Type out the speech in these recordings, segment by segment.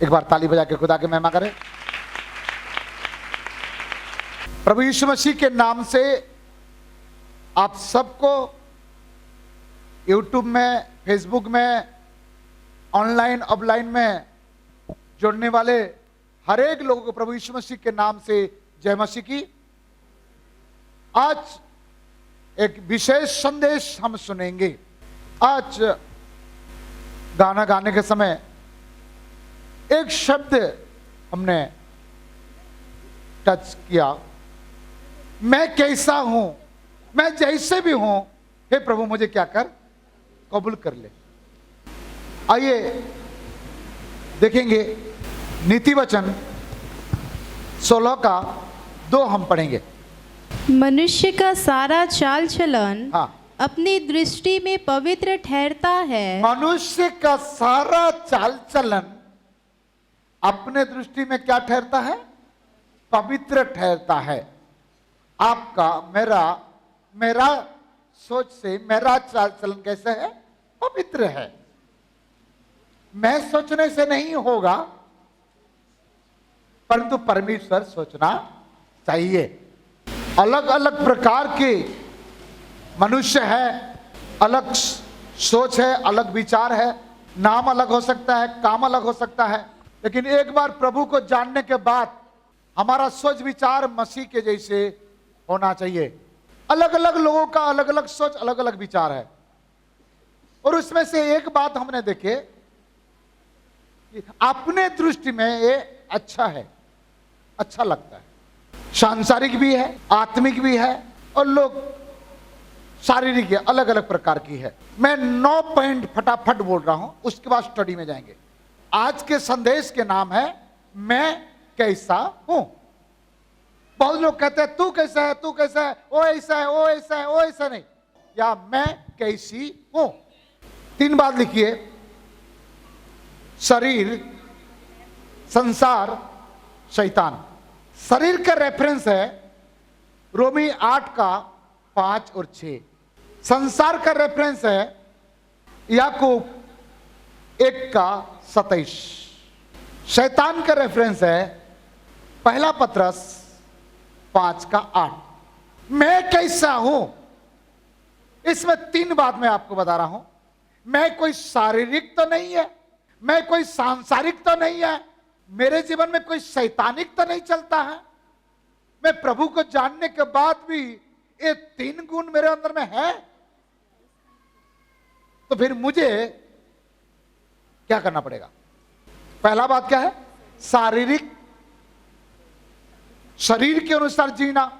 एक बार ताली बजा के खुदा की महिमा करें। प्रभु यीशु मसीह के नाम से आप सबको यूट्यूब में, फेसबुक में, ऑनलाइन ऑफलाइन में जुड़ने वाले हर एक लोगों को प्रभु यीशु मसीह के नाम से जय मसीह की। आज एक विशेष संदेश हम सुनेंगे। आज गाना गाने के समय एक शब्द हमने टच किया, मैं कैसा हूं, मैं जैसे भी हूं, हे प्रभु मुझे क्या कर, कबूल कर ले। आइए देखेंगे नीति वचन 16 का 2 हम पढ़ेंगे। मनुष्य का सारा चाल चलन हाँ, अपनी दृष्टि में पवित्र ठहरता है। मनुष्य का सारा चाल चलन अपने दृष्टि में क्या ठहरता है? पवित्र ठहरता है। आपका, मेरा सोच से मेरा चाल चलन कैसे है? पवित्र है। मैं सोचने से नहीं होगा, परंतु परमेश्वर सोचना चाहिए। अलग अलग प्रकार के मनुष्य है, अलग सोच है, अलग विचार है, नाम अलग हो सकता है, काम अलग हो सकता है, लेकिन एक बार प्रभु को जानने के बाद हमारा सोच विचार मसीह के जैसे होना चाहिए। अलग अलग लोगों का अलग अलग सोच, अलग अलग विचार है, और उसमें से एक बात हमने देखे, अपने दृष्टि में ये अच्छा है, अच्छा लगता है। सांसारिक भी है, आत्मिक भी है, और लोग शारीरिक है, अलग अलग प्रकार की है। मैं 9 पॉइंट फटाफट बोल रहा हूं, उसके बाद स्टडी में जाएंगे। आज के संदेश के नाम है मैं कैसा हूं। बहुत लोग कहते हैं तू कैसा है, तू कैसा है, वो ऐसा है, वो ऐसा है, वो ऐसा नहीं, या मैं कैसी हूं। 3 बात लिखिए, शरीर, संसार, शैतान। शरीर का रेफरेंस है रोमी 8 का 5 और 6। संसार का रेफरेंस है याकूब 1 का 27। शैतान का रेफरेंस है 1 पतरस 5 का 8। मैं कैसा हूं, इसमें 3 बात मैं आपको बता रहा हूं। मैं कोई शारीरिक तो नहीं है, मैं कोई सांसारिक तो नहीं है, मेरे जीवन में कोई शैतानिक तो नहीं चलता है। मैं प्रभु को जानने के बाद भी ये 3 गुण मेरे अंदर में है, तो फिर मुझे क्या करना पड़ेगा? पहला बात क्या है? शारीरिक, शरीर के अनुसार जीना,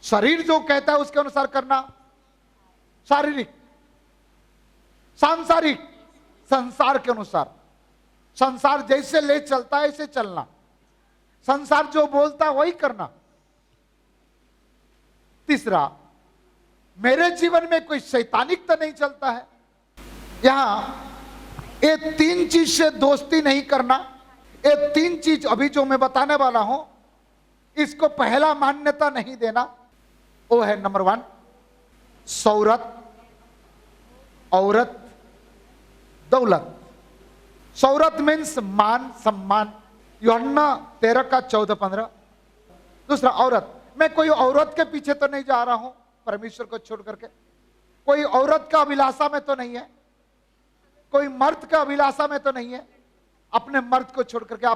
शरीर जो कहता है उसके अनुसार करना, शारीरिक। सांसारिक, संसार के अनुसार, संसार जैसे ले चलता है ऐसे चलना, संसार जो बोलता है वही करना। तीसरा, मेरे जीवन में कोई शैतानिक तो नहीं चलता है। यहां ये 3 चीज से दोस्ती नहीं करना। ये 3 चीज अभी जो मैं बताने वाला हूं, इसको पहला मान्यता नहीं देना। वो है नंबर 1, शोहरत, औरत, दौलत। शोहरत मीन्स मान, सम्मान, यूहन्ना 13 का 14-15। दूसरा, औरत, मैं कोई औरत के पीछे तो नहीं जा रहा हूं परमेश्वर को छोड़ करके, कोई औरत का अभिलाषा में तो नहीं है, कोई मर्द का अभिलाषा में तो नहीं है। अपने मर्द को छोड़ करके,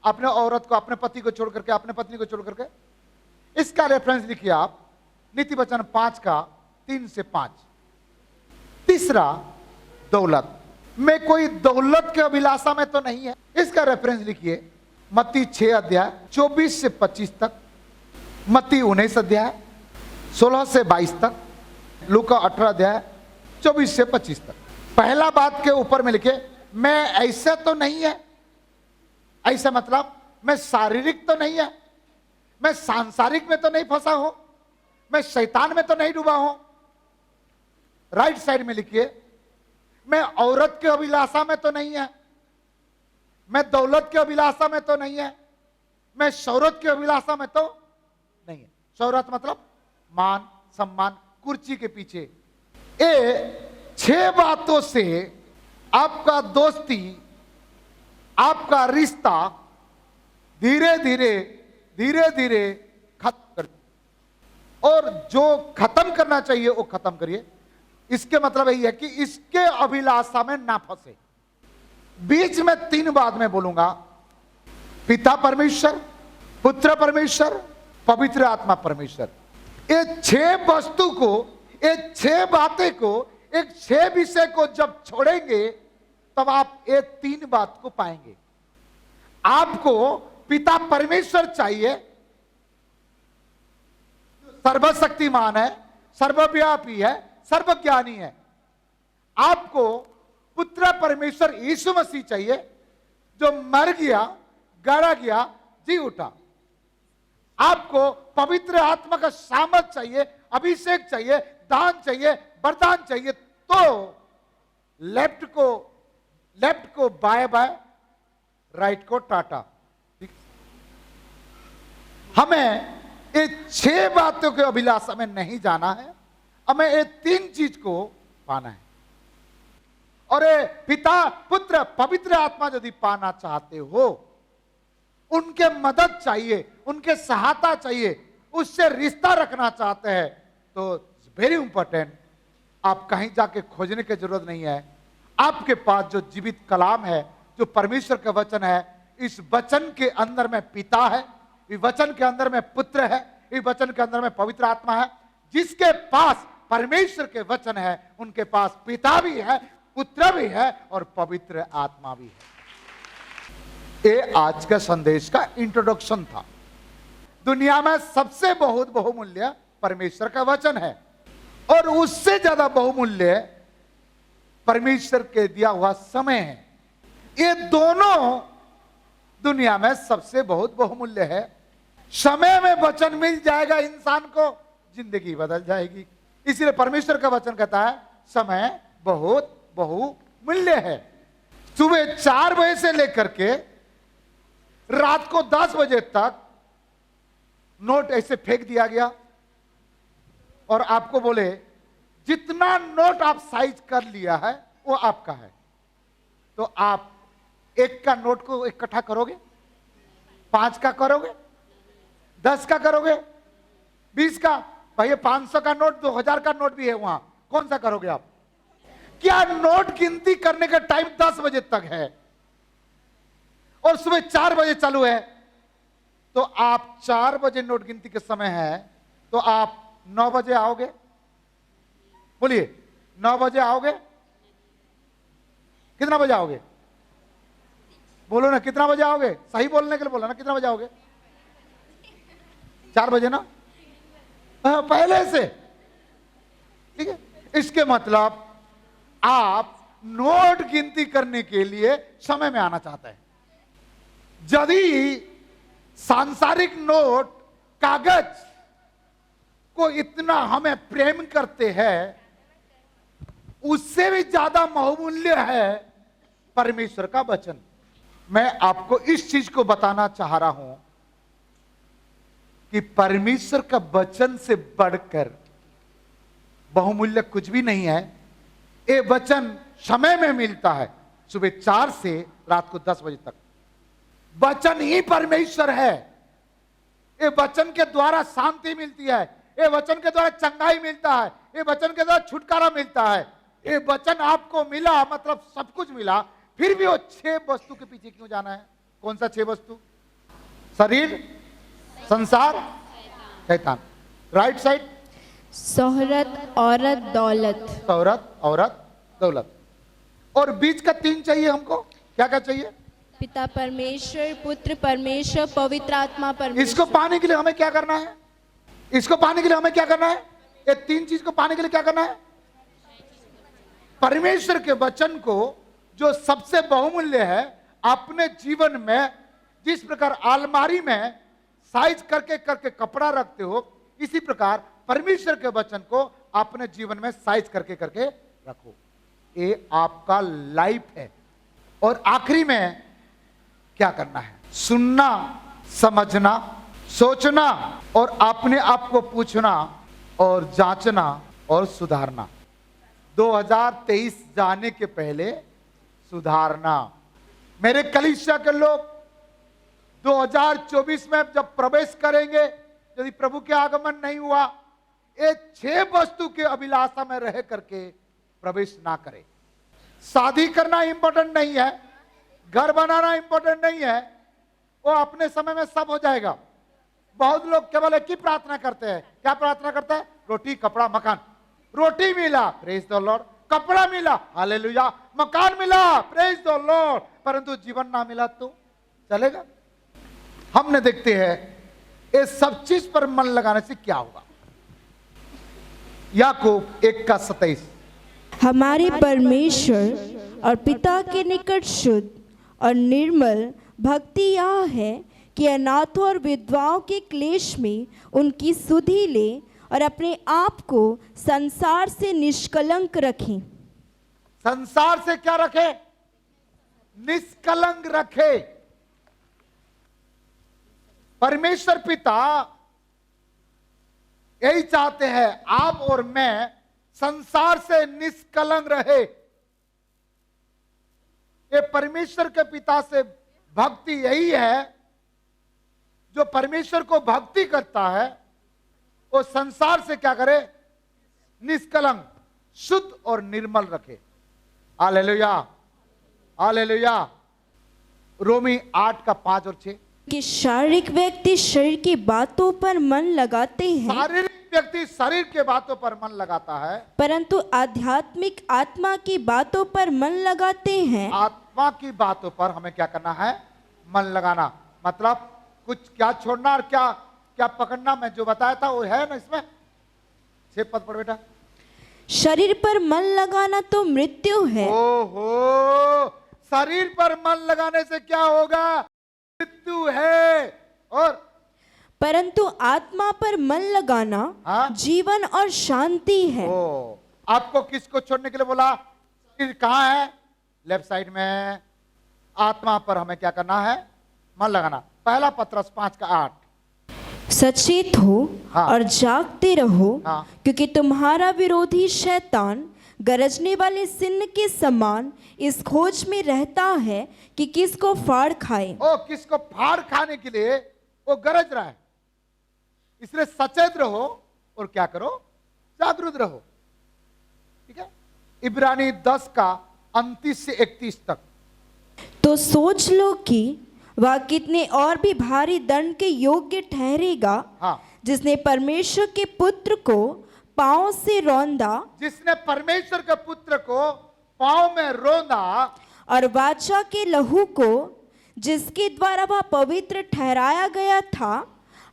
अपने औरत को, अपने पति को छोड़ करके, अपने पत्नी को छोड़ करके। इसका रेफरेंस लिखिए आप, नीति वचन 5 का 3 से 5। तीसरा, दौलत, मैं कोई दौलत के अभिलाषा में तो नहीं है। इसका रेफरेंस लिखिए, मत्ती 6 अध्याय 24 से 25 तक, मत्ती 19 अध्याय 16 से 22 तक, लूका 18 अध्याय 24 से 25 तक। पहला बात के ऊपर में लिखे, मैं ऐसा तो नहीं है। ऐसा मतलब मैं शारीरिक तो नहीं है, मैं सांसारिक में तो नहीं फंसा हूं, मैं शैतान में तो नहीं डूबा हूं। राइट साइड में लिखिए, मैं औरत के अभिलाषा में तो नहीं है, मैं दौलत के अभिलाषा में तो नहीं है, मैं शोहरत के अभिलाषा में तो नहीं है। शोहरत मतलब मान, सम्मान, कुर्सी के पीछे। ये 6 बातों से आपका दोस्ती आपका रिश्ता धीरे धीरे खत्म कर, और जो खत्म करना चाहिए वो खत्म करिए। इसके मतलब यही है कि इसके अभिलाषा में ना फंसे। बीच में 3 बात मैं बोलूंगा, पिता परमेश्वर, पुत्र परमेश्वर, पवित्र आत्मा परमेश्वर। ये 6 वस्तु को, ये 6 बातें को, एक 6 विषय को जब छोड़ेंगे तब आप ये 3 बात को पाएंगे। आपको पिता परमेश्वर चाहिए, सर्वशक्तिमान है, सर्वव्यापी है, सर्वज्ञानी है। आपको पुत्र परमेश्वर यीशु मसीह चाहिए, जो मर गया, गाड़ा गया, जी उठा। आपको पवित्र आत्मा का सामर्थ चाहिए, अभिषेक चाहिए, दान चाहिए, वरदान चाहिए। तो लेफ्ट को बाय बाय, राइट को टाटा। हमें ये 6 बातों के अभिलाषा में नहीं जाना है, हमें ये 3 चीज को पाना है। और ये पिता, पुत्र, पवित्र आत्मा यदि पाना चाहते हो, उनके मदद चाहिए, उनके सहायता चाहिए, उससे रिश्ता रखना चाहते हैं, तो वेरी इंपॉर्टेंट, आप कहीं जाके खोजने की जरूरत नहीं है। आपके पास जो जीवित कलाम है, जो परमेश्वर का वचन है, इस वचन के अंदर में पिता है, इस वचन के अंदर में पुत्र है, इस वचन के अंदर में पवित्र आत्मा है। जिसके पास परमेश्वर के वचन है, उनके पास पिता भी है, पुत्र भी है और पवित्र आत्मा भी है। ये आज का संदेश का इंट्रोडक्शन था। दुनिया में सबसे बहुत बहुमूल्य परमेश्वर का वचन है, और उससे ज्यादा बहुमूल्य परमेश्वर के दिया हुआ समय है। ये दोनों दुनिया में सबसे बहुत बहुमूल्य है। समय में वचन मिल जाएगा इंसान को, जिंदगी बदल जाएगी। इसलिए परमेश्वर का वचन कहता है समय बहुत बहुमूल्य है। सुबह 4 बजे से लेकर के रात को 10 बजे तक नोट ऐसे फेंक दिया गया, और आपको बोले जितना नोट आप साइज कर लिया है वो आपका है, तो आप 1 का नोट को इकट्ठा करोगे, 5 का करोगे, 10 का करोगे, 20 का? भाई 500 का नोट, 2000 का नोट भी है वहां, कौन सा करोगे आप? क्या नोट गिनती करने का टाइम 10 बजे तक है और सुबह 4 बजे चालू है, तो आप 4 बजे नोट गिनती के समय है, तो आप 9 बजे आओगे? बोलिए 9 बजे आओगे? कितना बजे आओगे? बोलो ना, कितना बजे आओगे? सही बोलने के लिए बोलो ना, कितना बजे आओगे? 4 बजे ना? पहले से, ठीक है। इसके मतलब आप नोट गिनती करने के लिए समय में आना चाहते हैं। यदि सांसारिक नोट, कागज को इतना हमें प्रेम करते हैं, उससे भी ज्यादा बहुमूल्य है परमेश्वर का वचन। मैं आपको इस चीज को बताना चाह रहा हूं कि परमेश्वर का वचन से बढ़कर बहुमूल्य कुछ भी नहीं है। ये वचन समय में मिलता है, सुबह 4 से रात को 10 बजे तक। वचन ही परमेश्वर है। ये वचन के द्वारा शांति मिलती है, ये वचन के द्वारा चंगाई मिलता है, ये वचन के द्वारा छुटकारा मिलता है। ये वचन आपको मिला मतलब सब कुछ मिला, फिर भी वो 6 वस्तु के पीछे क्यों जाना है? कौन सा 6 वस्तु? शरीर, संसार, शैतान। राइट साइड, शोहरत, औरत, दौलत। शोहरत, औरत, दौलत। और बीच का 3 चाहिए हमको। क्या क्या चाहिए? पिता परमेश्वर, पुत्र परमेश्वर, पवित्र आत्मा परमेश्वर। इसको पाने के लिए हमें क्या करना है? इसको पाने के लिए हमें क्या करना है? ये 3 चीज को पाने के लिए क्या करना है? परमेश्वर के वचन को, जो सबसे बहुमूल्य है, अपने जीवन में जिस प्रकार अलमारी में साइज करके करके कपड़ा रखते हो, इसी प्रकार परमेश्वर के वचन को अपने जीवन में साइज करके करके रखो। ये आपका लाइफ है। और आखिरी में क्या करना है? सुनना, समझना, सोचना और अपने आप को पूछना और जांचना और सुधारना। 2023 जाने के पहले सुधारना, मेरे कलीसिया के लोग 2024 में जब प्रवेश करेंगे, यदि प्रभु के आगमन नहीं हुआ, ये 6 वस्तु के अभिलाषा में रह करके प्रवेश ना करें। शादी करना इंपॉर्टेंट नहीं है, घर बनाना इंपॉर्टेंट नहीं है, वो अपने समय में सब हो जाएगा। बहुत लोग केवल एक ही प्रार्थना करते हैं। क्या प्रार्थना करते हैं? रोटी, कपड़ा, मकान। रोटी मिला, प्रेज द लॉर्ड। कपड़ा मिला, हालेलुया। मकान मिला, प्रेज द लॉर्ड। परंतु जीवन ना मिला तो चलेगा? हमने देखते हैं ये सब चीज पर मन लगाने से क्या होगा। याकूब 1:27। हमारे परमेश्वर और पिता के निकट शुद्ध और निर्मल भक्ति यह है कि अनाथों और विधवाओं के क्लेश में उनकी सुधि ले और अपने आप को संसार से निष्कलंक रखें। संसार से क्या रखे? निष्कलंक रखे। परमेश्वर पिता यही चाहते हैं, आप और मैं संसार से निष्कलंक रहे। ये परमेश्वर के पिता से भक्ति यही है। जो परमेश्वर को भक्ति करता है वो संसार से क्या करे? निष्कलंक, शुद्ध और निर्मल रखे। Hallelujah, hallelujah. रोमी 8:5 और 6। कि शारीरिक व्यक्ति शरीर की बातों पर मन लगाते हैं, शारीरिक व्यक्ति शरीर के बातों पर मन लगाता है, परंतु आध्यात्मिक आत्मा की बातों पर मन लगाते हैं। आत्मा की बातों पर हमें क्या करना है? मन लगाना। मतलब कुछ क्या छोड़ना और क्या क्या पकड़ना। मैं जो बताया था वो है ना इसमें। 6 पद पढ़ बेटा। शरीर पर मन लगाना तो मृत्यु है। ओहो, शरीर पर मन लगाने से क्या होगा? मृत्यु है। और परंतु आत्मा पर मन लगाना हाँ? जीवन और शांति है। ओ, आपको किसको छोड़ने के लिए बोला? शरीर कहाँ है? लेफ्ट साइड में। आत्मा पर हमें क्या करना है? मन लगाना। पहला पत्रस 5:8। सचेत हो हाँ। और जागते रहो, हाँ। क्योंकि तुम्हारा विरोधी शैतान गरजने वाले सिंह के समान इस खोज में रहता है कि किसको फाड़ खाए। ओ, किसको फाड़ खाने के लिए वो गरज रहा है। इसलिए सचेत रहो और क्या करो? जागरूक रहो। ठीक है। इब्रानी 10:29 से 31 तक। तो सोच लो कि वह कितने और भी भारी दंड के योग्य ठहरेगा, हाँ। जिसने परमेश्वर के पुत्र को पांव से रौंदा, जिसने परमेश्वर के पुत्र को पांव में रौंदा, और वाचा के लहू को जिसके द्वारा वह पवित्र ठहराया गया था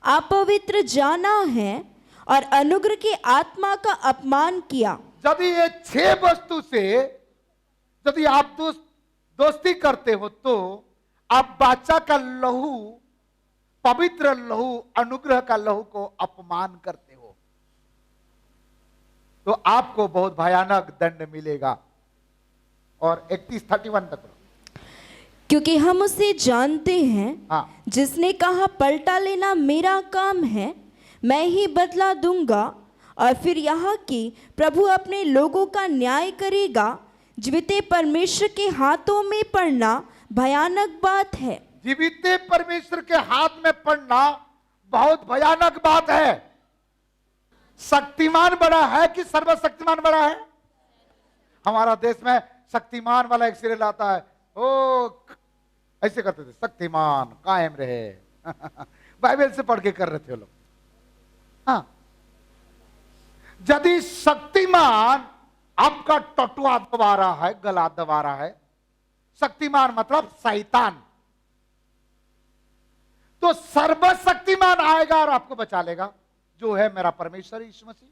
अपवित्र जाना है, और अनुग्रह की आत्मा का अपमान किया। यदि ये 6 वस्तु से यदि आप दोस्ती करते हो तो आप वाचा का लहू, पवित्र लहू, अनुग्रह का लहू को अपमान करते हो, तो आपको बहुत भयानक दंड मिलेगा। और 31-31 तक। क्योंकि हम उसे जानते हैं, हाँ। जिसने कहा पलटा लेना मेरा काम है, मैं ही बदला दूंगा। और फिर यहाँ की प्रभु अपने लोगों का न्याय करेगा। जीविते परमेश्वर के हाथों में पड़ना भयानक बात है। जीविते परमेश्वर के हाथ में पड़ना बहुत भयानक बात है। शक्तिमान बड़ा है कि सर्वशक्तिमान बड़ा है? हमारा देश में शक्तिमान वाला एक सीरियल आता है, ओ ऐसे करते थे, शक्तिमान कायम रहे। बाइबल से पढ़ के कर रहे थे वो लोग। हाँ, यदि शक्तिमान आपका टटुआ दबा रहा है, गला दबा रहा है, शक्तिमान मतलब शैतान, तो सर्वशक्तिमान आएगा और आपको बचा लेगा, जो है मेरा परमेश्वर यीशु मसीह।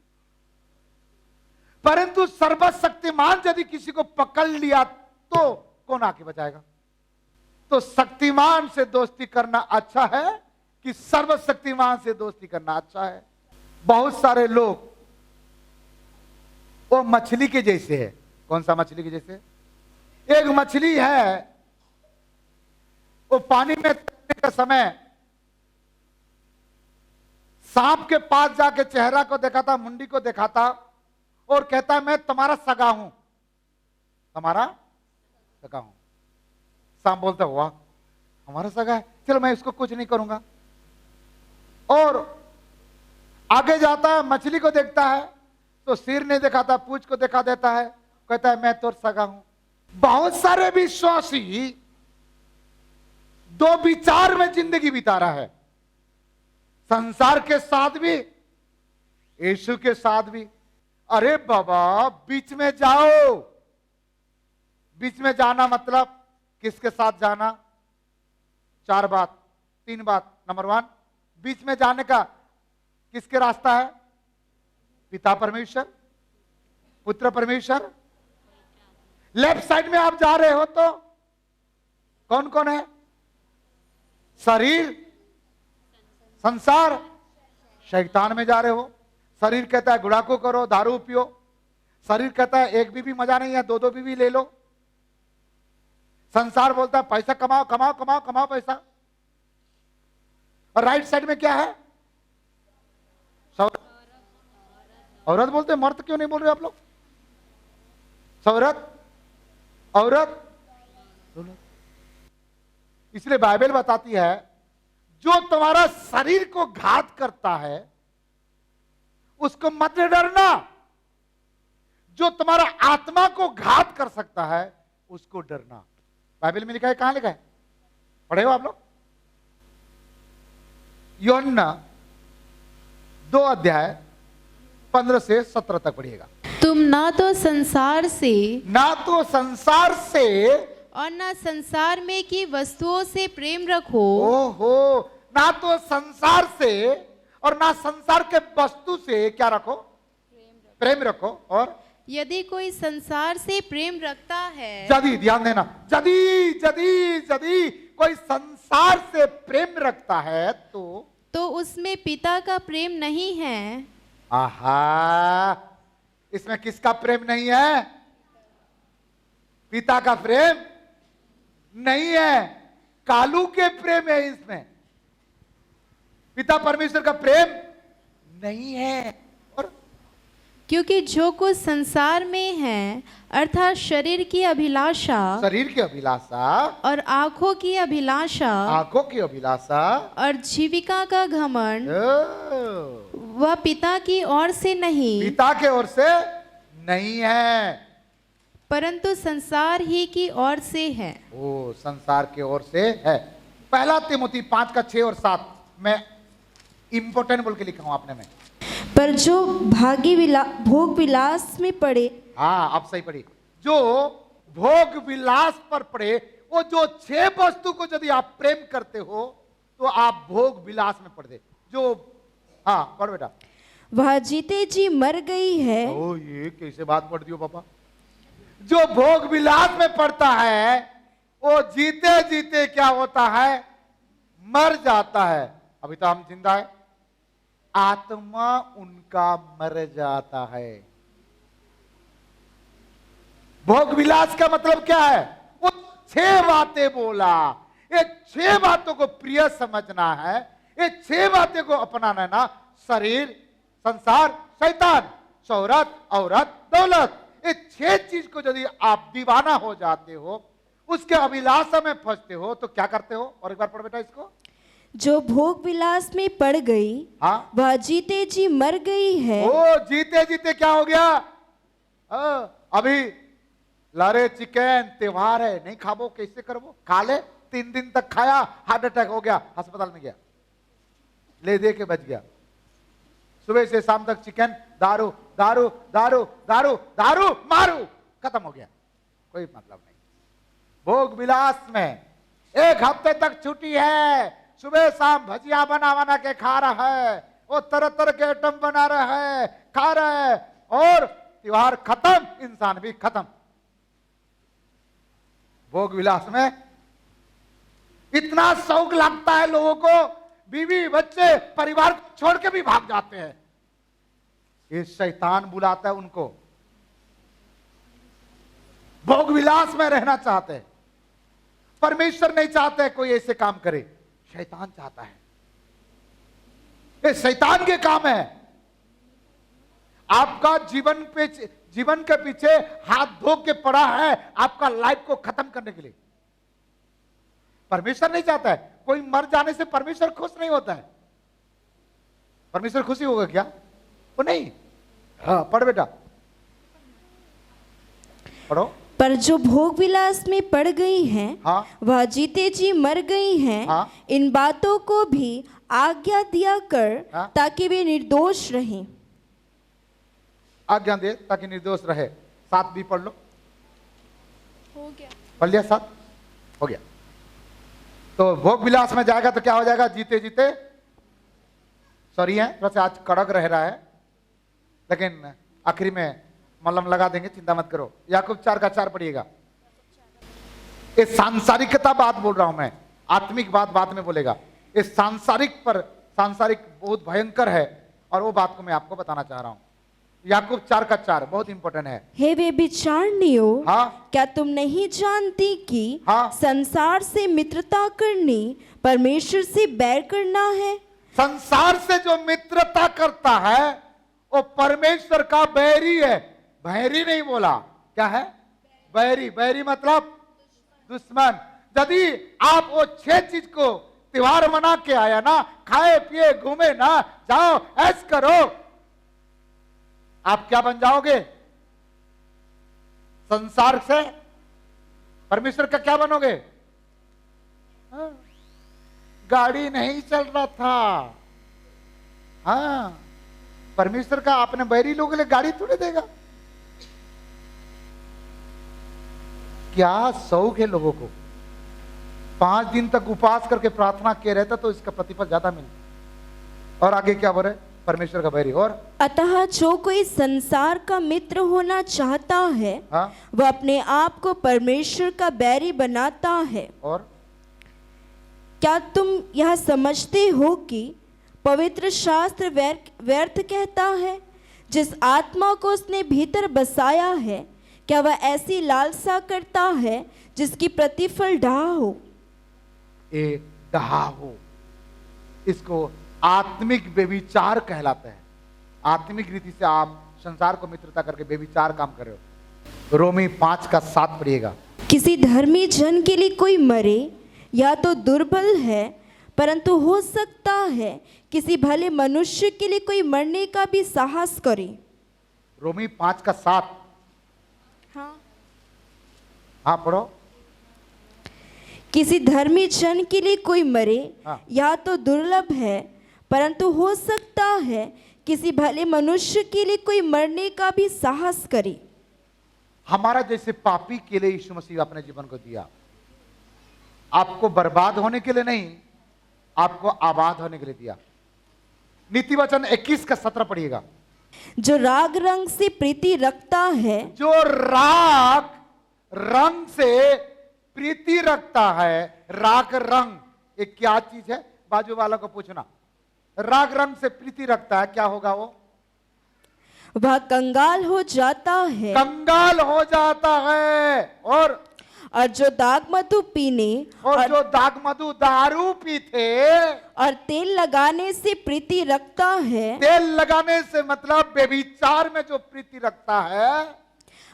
परंतु सर्वशक्तिमान यदि किसी को पकड़ लिया तो कौन आके बचाएगा? तो शक्तिमान से दोस्ती करना अच्छा है कि सर्वशक्तिमान से दोस्ती करना अच्छा है? बहुत सारे लोग वो मछली के जैसे है। कौन सा मछली के जैसे? एक मछली है, वो पानी में तैरने के समय सांप के पास जाके चेहरा को देखा था, मुंडी को देखा था, और कहता है मैं तुम्हारा सगा हूं, तुम्हारा सगा हूं। शाम बोलता वाह हमारा सगा है, चलो मैं इसको कुछ नहीं करूंगा। और आगे जाता है, मछली को देखता है तो सिर नहीं दिखाता, पूंछ को दिखा देता है, कहता है मैं तो सगा हूं। बहुत सारे विश्वासी दो विचार में जिंदगी बिता रहा है, संसार के साथ भी यीशु के साथ भी। अरे बाबा बीच में जाओ। बीच में जाना मतलब किसके साथ जाना? 4 बात 3 बात। नंबर 1, बीच में जाने का किसके रास्ता है? पिता परमेश्वर, पुत्र परमेश्वर। लेफ्ट साइड में आप जा रहे हो तो कौन कौन है? शरीर, संसार, शैतान में जा रहे हो। शरीर कहता है गुड़ाकू करो, दारू पियो। शरीर कहता है एक बीवी मजा नहीं है, 2-2 बीवी ले लो। संसार बोलता है पैसा कमाओ कमाओ कमाओ कमाओ पैसा। और राइट साइड में क्या है? औरत बोलते हैं, मर्द क्यों नहीं बोल रहे आप लोग? औरत औरत। इसलिए बाइबल बताती है जो तुम्हारा शरीर को घात करता है उसको मत डरना, जो तुम्हारा आत्मा को घात कर सकता है उसको डरना। बाइबल में लिखा है, कहां लिखा है? पढ़े हो आप लोग? यूहन्ना 2 अध्याय 15 से 17 तक पढ़िएगा। तुम ना तो संसार से और ना संसार में की वस्तुओं से प्रेम रखो। ओहो, ना तो संसार से और ना संसार के वस्तु से क्या रखो? प्रेम रखो। और यदि कोई संसार से प्रेम रखता है, यदि, ध्यान देना, यदि कोई संसार से प्रेम रखता है तो उसमें पिता का प्रेम नहीं है। आहा, इसमें किसका प्रेम नहीं है? पिता का प्रेम नहीं है, कालू के प्रेम है इसमें। पिता परमेश्वर का प्रेम नहीं है। और क्योंकि जो कुछ संसार में है अर्थात शरीर की अभिलाषा और आंखों की अभिलाषा और जीविका का घमंड, वह पिता की ओर से नहीं, पिता के ओर से नहीं है, परंतु संसार ही की ओर से है। ओ, संसार के ओर से है। 1 तिमोथी 5:6 और 7 में इंपोर्टेंट बोल के लिखा हूं आपने में। पर जो भोग विलास में पड़े, हाँ आप सही पढ़ी, जो भोग विलास पर पड़े, वो जो 6 वस्तु को यदि आप प्रेम करते हो तो आप भोग विलास में पड़ दे। जो, हाँ पढ़ बेटा। वह जीते जी मर गई है। ओ, ये कैसे बात पढ़ दियो पापा? जो भोग विलास में पड़ता है वो जीते जीते क्या होता है? मर जाता है। अभी तो हम जिंदा है, आत्मा उनका मर जाता है। भोग विलास का मतलब क्या है? वो 6 बातें बोला, ये 6 बातों को प्रिय समझना है, ये 6 बातें को अपनाना है ना। शरीर, संसार, शैतान, शोहरत, औरत, दौलत, ये 6 चीज को यदि आप दीवाना हो जाते हो, उसके अभिलाषा में फंसते हो तो क्या करते हो? और एक बार पढ़ बेटा इसको। जो भोग विलास में पड़ गई, हाँ, वह जीते जी मर गई है। ओ, जीते जीते क्या हो गया? अभी लारे चिकन त्योहार है, नहीं खाबो कैसे करबो? खा ले, 3 दिन तक खाया, हार्ट अटैक हो गया, अस्पताल में गया, ले दे के बच गया। सुबह से शाम तक चिकन, दारू दारू दारू दारू दारू मारू, खत्म हो गया, कोई मतलब नहीं। भोग विलास में 1 हफ्ते तक छुट्टी है, सुबह शाम भजिया बना बना के खा रहा है, वो तरह तरह के आइटम बना रहा है, खा रहा है, और त्योहार खत्म, इंसान भी खत्म। भोग विलास में इतना शौक लगता है लोगों को, बीवी बच्चे परिवार को छोड़ के भी भाग जाते हैं। ये शैतान बुलाता है उनको, भोग विलास में रहना चाहते हैं। परमेश्वर नहीं चाहते कोई ऐसे काम करे, शैतान चाहता है। ये शैतान के काम है। आपका जीवन के पीछे हाथ धो के पड़ा है आपका लाइफ को खत्म करने के लिए। परमेश्वर नहीं चाहता है। कोई मर जाने से परमेश्वर खुश नहीं होता है। परमेश्वर खुशी होगा क्या? वो नहीं। हाँ पढ़ बेटा, पढ़ो। पर जो भोग विलास में पड़ गई हैं, हाँ? वह जीते जी मर गई हैं। हाँ? इन बातों को भी आज्ञा दिया कर, हाँ? ताकि वे निर्दोष रहें। आज्ञा दे ताकि निर्दोष रहे। 7 भी पढ़ लो। हो गया। पढ़ लिया? 7 हो गया। तो भोग विलास में जाएगा तो क्या हो जाएगा? जीते जीते, सॉरी है थोड़ा सा आज कड़क रह रहा है, लेकिन आखिरी में मलहम लगा देंगे, चिंता मत करो। याकूब 4:4 पढ़िएगा। ये सांसारिकता बात बोल रहा हूं मैं, आत्मिक बात बाद में बोलेगा। इस सांसारिक बहुत भयंकर है, और वो बात को मैं आपको बताना चाह रहा हूं। याकूब 4:4 बहुत इंपॉर्टेंट है। हे व्यभिचारिणियों, हाँ? क्या तुम नहीं जानती कि हाँ? संसार से मित्रता करनी परमेश्वर से बैर करना है? संसार से जो मित्रता करता है वो परमेश्वर का बैरी है। बैरी नहीं बोला, क्या है? बैरी। बैरी मतलब दुश्मन। यदि आप वो 6 चीज को त्योहार मना के आया ना, खाए पिए घूमे ना, जाओ ऐस करो, आप क्या बन जाओगे? संसार से परमेश्वर का क्या बनोगे? हाँ? गाड़ी नहीं चल रहा था, हाँ, परमेश्वर का आपने बैरी लोगों के लिए गाड़ी थोड़े देगा। क्या शौक है लोगों को? 5 दिन तक उपवास करके प्रार्थना किए रहता तो इसका प्रतिफल ज्यादा मिलता। और आगे क्या बोल रहे? परमेश्वर का बैरी। और अतः जो कोई संसार का मित्र होना चाहता है, हाँ? वह अपने आप को परमेश्वर का बैरी बनाता है। और क्या तुम यह समझते हो कि पवित्र शास्त्र व्यर्थ कहता है, जिस आत्मा को उसने भीतर बसाया है, क्या वह ऐसी लालसा करता है जिसकी प्रतिफल डाह हो? ए डाह हो, इसको आत्मिक व्यभिचार कहलाता है। आत्मिक रीति से आप संसार को मित्रता करके व्यभिचार काम कर रहे हो। रोमी 5:7 पढ़िएगा। किसी धर्मी जन के लिए कोई मरे या तो दुर्बल है, परंतु हो सकता है किसी भले मनुष्य के लिए कोई मरने का भी साहस करे। रोमी 5:7। हाँ? हाँ पढ़ो। किसी धर्मी जन के लिए कोई मरे हाँ? या तो दुर्लभ है, परंतु हो सकता है किसी भले मनुष्य के लिए कोई मरने का भी साहस करे। हमारा जैसे पापी के लिए यीशु मसीह अपने जीवन को दिया। आपको बर्बाद होने के लिए नहीं, आपको आबाद होने के लिए दिया। नीति वचन 21:17 पढ़िएगा। जो राग रंग से प्रीति रखता है, जो राग रंग से प्रीति रखता है। राग रंग एक क्या चीज है? बाजू वाला को पूछना। राग रंग से प्रीति रखता है, क्या होगा वो? वह कंगाल हो जाता है। कंगाल हो जाता है। और जो दाग मधु पीने और जो दाग मधु दारू पीते और तेल लगाने से प्रीति रखता है, तेल लगाने से मतलब व्यभिचार में जो प्रीति रखता है,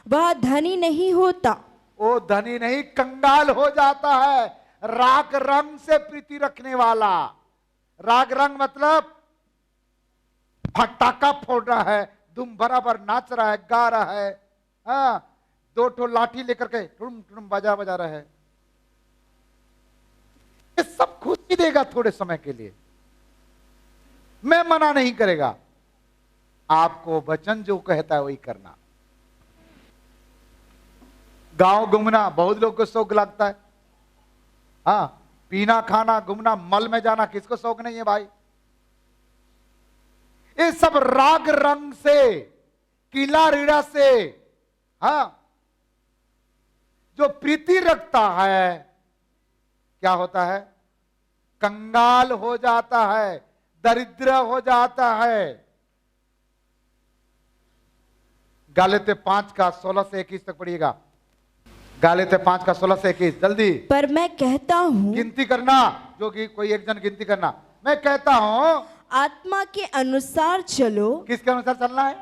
वह धनी नहीं होता। वो धनी नहीं, कंगाल हो जाता है। राग रंग से प्रीति रखने वाला। राग रंग मतलब फटाका फोड़ रहा है, धूम बराबर नाच रहा है, गा रहा है, हाँ, 2 ठो लाठी लेकर के टुम टुम बजा रहा है। ये सब खुशी देगा थोड़े समय के लिए, मैं मना नहीं करेगा। आपको वचन जो कहता है वही करना। गांव घूमना बहुत लोग को शौक लगता है, हाँ, पीना खाना घूमना मल में जाना किसको शौक नहीं है भाई? ये सब राग रंग से, कीला रीड़ा से, हाँ, जो प्रीति रखता है, क्या होता है? कंगाल हो जाता है, दरिद्र हो जाता है। गालातियों 5:16-21 तक पढ़िएगा। गालातियों 5:16-21 जल्दी। पर मैं कहता हूँ, गिनती करना, जो कि कोई एक जन गिनती करना। मैं कहता हूं आत्मा के अनुसार चलो। किसके अनुसार चलना है?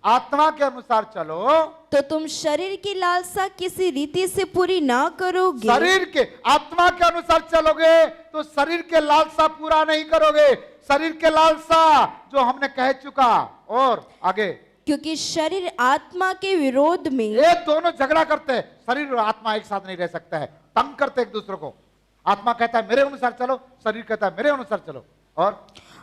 आत्मा के अनुसार चलो तो तुम शरीर की लालसा किसी रीति से पूरी ना करोगे। शरीर के, आत्मा के अनुसार चलोगे तो शरीर के लालसा पूरा नहीं करोगे। शरीर के लालसा जो हमने कह चुका। और आगे, क्योंकि शरीर आत्मा के विरोध में, ये दोनों झगड़ा करते हैं। शरीर और आत्मा एक साथ नहीं रह सकता है, तंग करते एक दूसरे को। आत्मा कहता है मेरे अनुसार चलो, शरीर कहता है मेरे अनुसार चलो।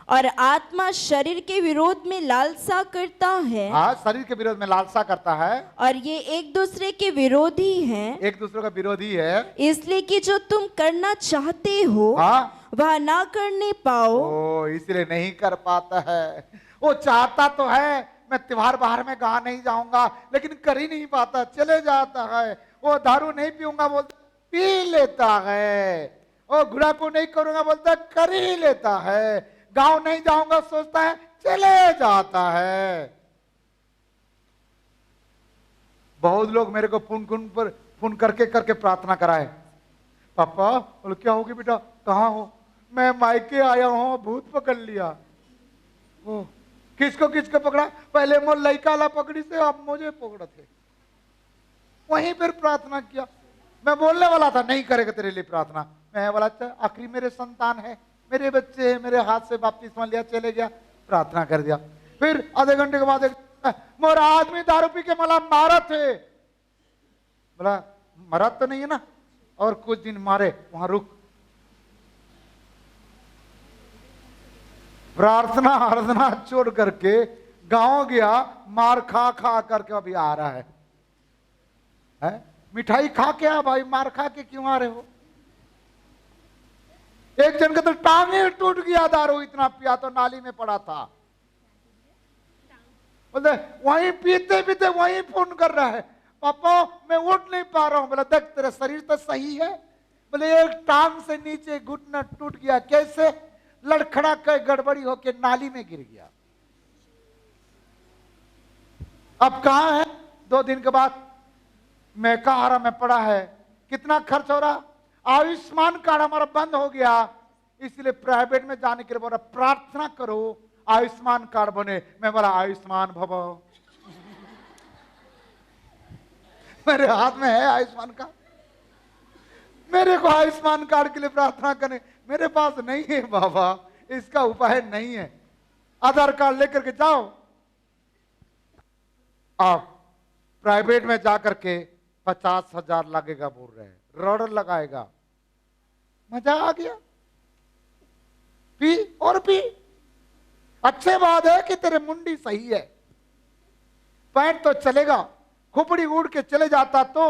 और आत्मा शरीर के विरोध में लालसा करता है। हाँ, शरीर के विरोध में लालसा करता है। और ये एक दूसरे के विरोधी हैं। एक दूसरे का विरोधी है। इसलिए कि जो तुम करना चाहते हो हाँ, वह ना करने पाओ। ओ, इसलिए नहीं कर पाता है। वो चाहता तो है मैं त्योहार बाहर में गा नहीं जाऊंगा, लेकिन कर ही नहीं पाता, चले जाता है। वो दारू नहीं पीऊंगा बोलता पी लेता है। वो गुड़ाकू नहीं करूंगा बोलता कर ही लेता है। गांव नहीं जाऊंगा सोचता है चले जाता है। बहुत लोग मेरे को फोन करके प्रार्थना कराए, पापा बोलो क्या होगी बेटा, कहाँ हो? मैं मायके आया हूं, भूत पकड़ लिया। ओ, किसको पकड़ा? पहले मोर लड़का ला पकड़ी से, अब मुझे पकड़ा थे। वहीं फिर प्रार्थना किया। मैं बोलने वाला था नहीं करेगा तेरे लिए प्रार्थना। मैं बोला आखिरी मेरे संतान है, मेरे बच्चे, मेरे हाथ से बपतिस्मा लिया, चले गया, प्रार्थना कर दिया। फिर आधे घंटे के बाद मोरा आदमी दारू पी के मला मारा थे। बोला मरा तो नहीं है ना, और कुछ दिन मारे, वहां रुक। प्रार्थना आराधना छोड़ करके गांव गया, मार खा करके अभी आ रहा है? मिठाई खा के आ भाई, मार खा के क्यों आ रहे हो? एक जन का तो टांगे टूट गया, दारू इतना पिया तो नाली में पड़ा था। बोले वहीं पीते पीते वहीं फोन कर रहा है, पापा मैं उठ नहीं पा रहा हूं। बोला देख तेरा शरीर तो सही है। बोले एक टांग से नीचे घुटना टूट गया, कैसे? लड़खड़ा कर गड़बड़ी होके नाली में गिर गया। अब कहां है? 2 दिन के बाद मैं कहारा में पड़ा है। कितना खर्च हो रहा? आयुष्मान कार्ड हमारा बंद हो गया, इसलिए प्राइवेट में जाने के लिए बोला प्रार्थना करो आयुष्मान कार्ड बने। मैं बोला आयुष्मान भव मेरे हाथ में है आयुष्मान कार्ड, मेरे को आयुष्मान कार्ड के लिए प्रार्थना करें। मेरे पास नहीं है बाबा, इसका उपाय नहीं है। आधार कार्ड लेकर के जाओ। आप प्राइवेट में जाकर के 50,000 लगेगा बोल रहे हैं, रॉड लगाएगा। मजा आ गया, पी और पी। अच्छे बात है कि तेरे मुंडी सही है, पैंट तो चलेगा, खोपड़ी उड़ के चले जाता तो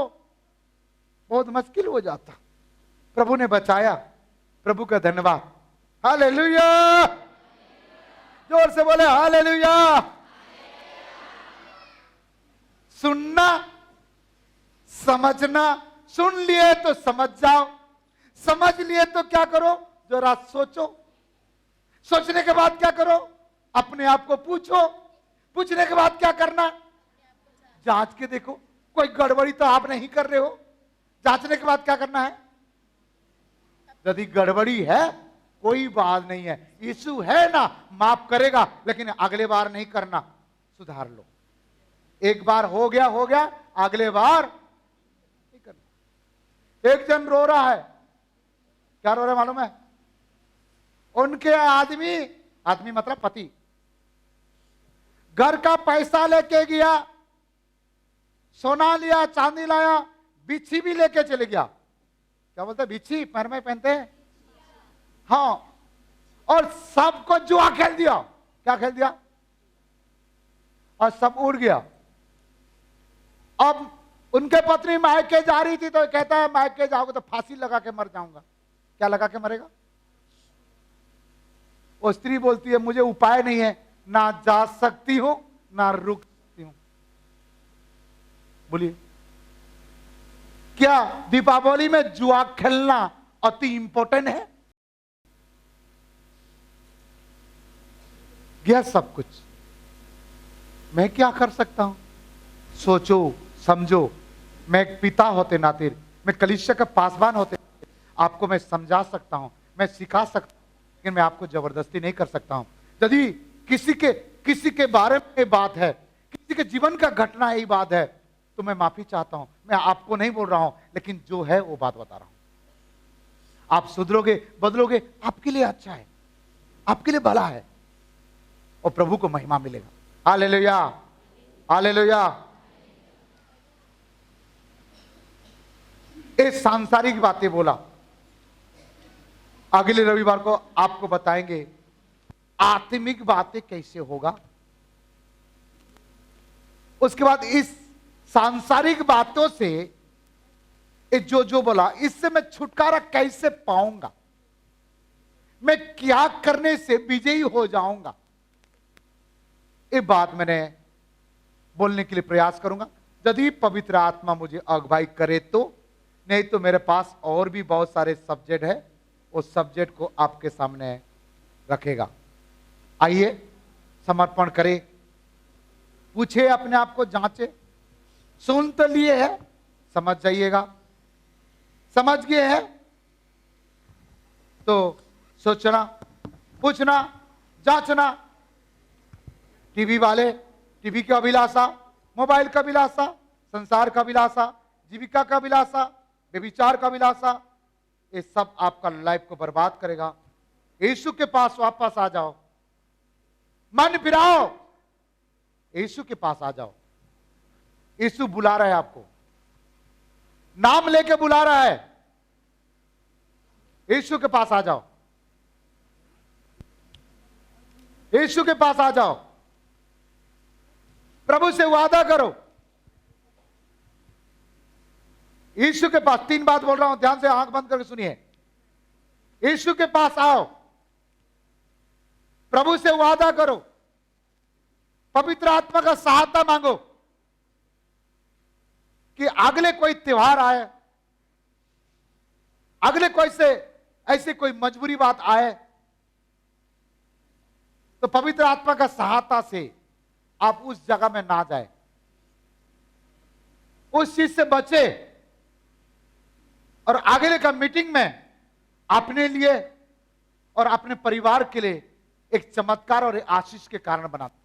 बहुत मुश्किल हो जाता। प्रभु ने बचाया, प्रभु का धन्यवाद। हालेलुया, जोर से बोले हालेलुया। सुनना, समझना, सुन लिए तो समझ जाओ, समझ लिए तो क्या करो, जरा सोचो। सोचने के बाद क्या करो? अपने आप को पूछो। पूछने के बाद क्या करना? जांच के देखो, कोई गड़बड़ी तो आप नहीं कर रहे हो। जांचने के बाद क्या करना है? यदि गड़बड़ी है कोई बात नहीं है, यीशु है ना, माफ करेगा, लेकिन अगले बार नहीं करना, सुधार लो। एक बार हो गया, अगले बार नहीं करना। एक जन रो रहा है, क्या रो रहा है मालूम है? उनके आदमी मतलब पति, घर का पैसा लेके गया, सोना लिया, चांदी लाया, बिच्छी भी लेके चले गया। क्या बोलते हैं? बिच्छी पैर में पहनते हैं, हाँ। और सबको जुआ खेल दिया। क्या खेल दिया? और सब उड़ गया। अब उनके पत्नी मायके जा रही थी तो कहता है मायके जाओगे तो फांसी लगा के मर जाऊंगा। क्या लगा के मरेगा? वो स्त्री बोलती है मुझे उपाय नहीं है, ना जा सकती हूं ना रुक सकती हूं। बोलिए, क्या दीपावली में जुआ खेलना अति इंपॉर्टेंट है? गया सब कुछ, मैं क्या कर सकता हूं? सोचो, समझो। मैं एक पिता होते नाते, मैं कलीसिया का पासवान होते नाते आपको मैं समझा सकता हूं, मैं सिखा सकता हूं, लेकिन मैं आपको जबरदस्ती नहीं कर सकता हूं। यदि किसी के बारे में बात है, किसी के जीवन का घटना यही बात है, तो मैं माफी चाहता हूं। मैं आपको नहीं बोल रहा हूं, लेकिन जो है वो बात बता रहा हूं। आप सुधरोगे, बदलोगे, आपके लिए अच्छा है, आपके लिए भला है, और प्रभु को महिमा मिलेगा। Hallelujah, hallelujah. ये सांसारिक बातें बोला। अगले रविवार को आपको बताएंगे आत्मिक बातें कैसे होगा। उसके बाद इस सांसारिक बातों से जो बोला, इससे मैं छुटकारा कैसे पाऊंगा, मैं क्या करने से विजयी हो जाऊंगा, ये बात मैंने बोलने के लिए प्रयास करूंगा, यदि पवित्र आत्मा मुझे अगुवाई करे तो। नहीं तो मेरे पास और भी बहुत सारे सब्जेक्ट है, उस सब्जेक्ट को आपके सामने रखेगा। आइए समर्पण करें, पूछे अपने आप को, जांचे। सुन तो लिए है, समझ जाइएगा। समझ गए हैं तो सोचना, पूछना, जांचना। टीवी वाले, टीवी का अभिलाषा, मोबाइल का अभिलाषा, संसार का अभिलाषा, जीविका का अभिलाषा, व्यभिचार का अभिलाषा, ये सब आपका लाइफ को बर्बाद करेगा। यीशु के पास वापस आ जाओ, मन फिराओ, यीशु के पास आ जाओ। यीशु बुला रहा है आपको, नाम लेके बुला रहा है। यीशु के पास आ जाओ, यीशु के पास आ जाओ। प्रभु से वादा करो, यीशु के पास। 3 बात बोल रहा हूं, ध्यान से आंख बंद करके सुनिए। यीशु के पास आओ, प्रभु से वादा करो, पवित्र आत्मा का सहायता मांगो कि अगले कोई त्योहार आए, अगले कोई से ऐसी कोई मजबूरी बात आए, तो पवित्र आत्मा का सहायता से आप उस जगह में ना जाए, उस चीज से बचे, और अगले का मीटिंग में अपने लिए और अपने परिवार के लिए एक चमत्कार और आशीष के कारण बनाते।